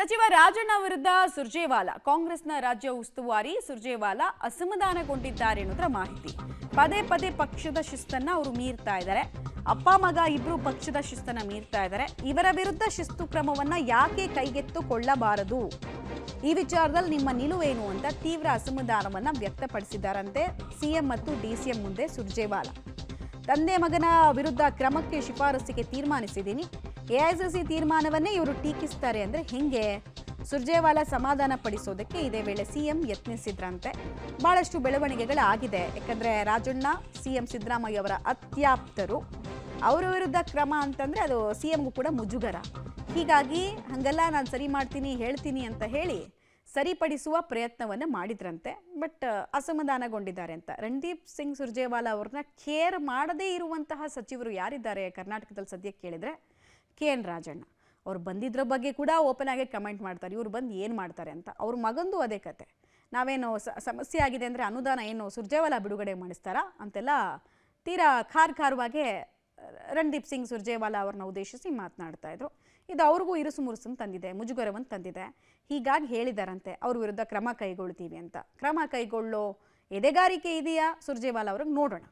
ಸಚಿವ ರಾಜಣ್ಣ ವಿರುದ್ಧ ಸುರ್ಜೇವಾಲಾ ಕಾಂಗ್ರೆಸ್ನ ರಾಜ್ಯ ಉಸ್ತುವಾರಿ ಸುರ್ಜೇವಾಲಾ ಅಸಮಾಧಾನಗೊಂಡಿದ್ದಾರೆ ಅನ್ನೋದರ ಮಾಹಿತಿ. ಪದೇ ಪದೇ ಪಕ್ಷದ ಶಿಸ್ತನ್ನ ಅವರು ಮೀರ್ತಾ ಇದ್ದಾರೆ. ಅಪ್ಪ ಮಗ ಇಬ್ರು ಪಕ್ಷದ ಶಿಸ್ತನ್ನ ಮೀರ್ತಾ ಇದ್ದಾರೆ. ಇವರ ವಿರುದ್ಧ ಶಿಸ್ತು ಕ್ರಮವನ್ನ ಯಾಕೆ ಕೈಗೆತ್ತಿಕೊಳ್ಳಬಾರದು, ಈ ವಿಚಾರದಲ್ಲಿ ನಿಮ್ಮ ನಿಲುವೇನು ಅಂತ ತೀವ್ರ ಅಸಮಾಧಾನವನ್ನ ವ್ಯಕ್ತಪಡಿಸಿದ್ದಾರಂತೆ ಸಿಎಂ ಮತ್ತು ಡಿಸಿಎಂ ಮುಂದೆ ಸುರ್ಜೇವಾಲಾ. ತಂದೆ ಮಗನ ವಿರುದ್ಧ ಕ್ರಮಕ್ಕೆ ಶಿಫಾರಸಿಗೆ ತೀರ್ಮಾನಿಸಿದ್ದೀನಿ. ಎಐಸಿಸಿ ತೀರ್ಮಾನವನ್ನೇ ಇವರು ಟೀಕಿಸ್ತಾರೆ ಅಂದ್ರೆ ಹೆಂಗೆ? ಸುರ್ಜೇವಾಲಾ ಸಮಾಧಾನ ಪಡಿಸೋದಕ್ಕೆ ಇದೇ ವೇಳೆ ಸಿಎಂ ಯತ್ನಿಸಿದ್ರಂತೆ. ಬಹಳಷ್ಟು ಬೆಳವಣಿಗೆಗಳಾಗಿದೆ. ಯಾಕಂದ್ರೆ ರಾಜಣ್ಣ ಸಿಎಂ ಸಿದ್ದರಾಮಯ್ಯ ಅವರ ಅತ್ಯಾಪ್ತರು. ಅವರ ವಿರುದ್ಧ ಕ್ರಮ ಅಂತಂದ್ರೆ ಅದು ಸಿಎಂಗೂ ಕೂಡ ಮುಜುಗರ. ಹೀಗಾಗಿ ಹಂಗೆಲ್ಲ ನಾನು ಸರಿ ಮಾಡ್ತೀನಿ ಹೇಳ್ತೀನಿ ಅಂತ ಹೇಳಿ ಸರಿಪಡಿಸುವ ಪ್ರಯತ್ನವನ್ನು ಮಾಡಿದ್ರಂತೆ. ಬಟ್ ಅಸಮಾಧಾನಗೊಂಡಿದ್ದಾರೆ ಅಂತ. ರಣದೀಪ್ ಸಿಂಗ್ ಸುರ್ಜೇವಾಲಾ ಅವ್ರನ್ನ ಕೇರ್ ಮಾಡದೇ ಇರುವಂತಹ ಸಚಿವರು ಯಾರಿದ್ದಾರೆ ಕರ್ನಾಟಕದಲ್ಲಿ ಸದ್ಯಕ್ಕೆ ಕೇಳಿದ್ರೆ KN ರಾಜಣ್ಣ. ಅವ್ರು ಬಂದಿದ್ರ ಬಗ್ಗೆ ಕೂಡ ಓಪನ್ ಆಗಿ ಕಮೆಂಟ್ ಮಾಡ್ತಾರೆ, ಇವ್ರು ಬಂದು ಏನು ಮಾಡ್ತಾರೆ ಅಂತ. ಅವ್ರ ಮಗಂದು ಅದೇ ಕತೆ. ನಾವೇನು ಸಮಸ್ಯೆ ಆಗಿದೆ ಅಂದರೆ ಅನುದಾನ ಏನು ಸುರ್ಜೇವಾಲಾ ಬಿಡುಗಡೆ ಮಾಡಿಸ್ತಾರಾ ಅಂತೆಲ್ಲ ತೀರಾ ಖಾರವಾಗೇ ರಣದೀಪ್ ಸಿಂಗ್ ಸುರ್ಜೇವಾಲಾ ಅವ್ರನ್ನ ಉದ್ದೇಶಿಸಿ ಮಾತನಾಡ್ತಾ ಇದ್ರು. ಇದು ಅವ್ರಿಗೂ ಇರುಸು ಮುರುಸನ್ನು ತಂದಿದೆ, ಮುಜುಗರವನ್ನು ತಂದಿದೆ. ಹೀಗಾಗಿ ಹೇಳಿದಾರಂತೆ ಅವ್ರ ವಿರುದ್ಧ ಕ್ರಮ ಕೈಗೊಳ್ತೀವಿ ಅಂತ. ಕ್ರಮ ಕೈಗೊಳ್ಳೋ ಎದೆಗಾರಿಕೆ ಇದೆಯಾ ಸುರ್ಜೇವಾಲಾ ಅವ್ರಿಗೆ? ನೋಡೋಣ.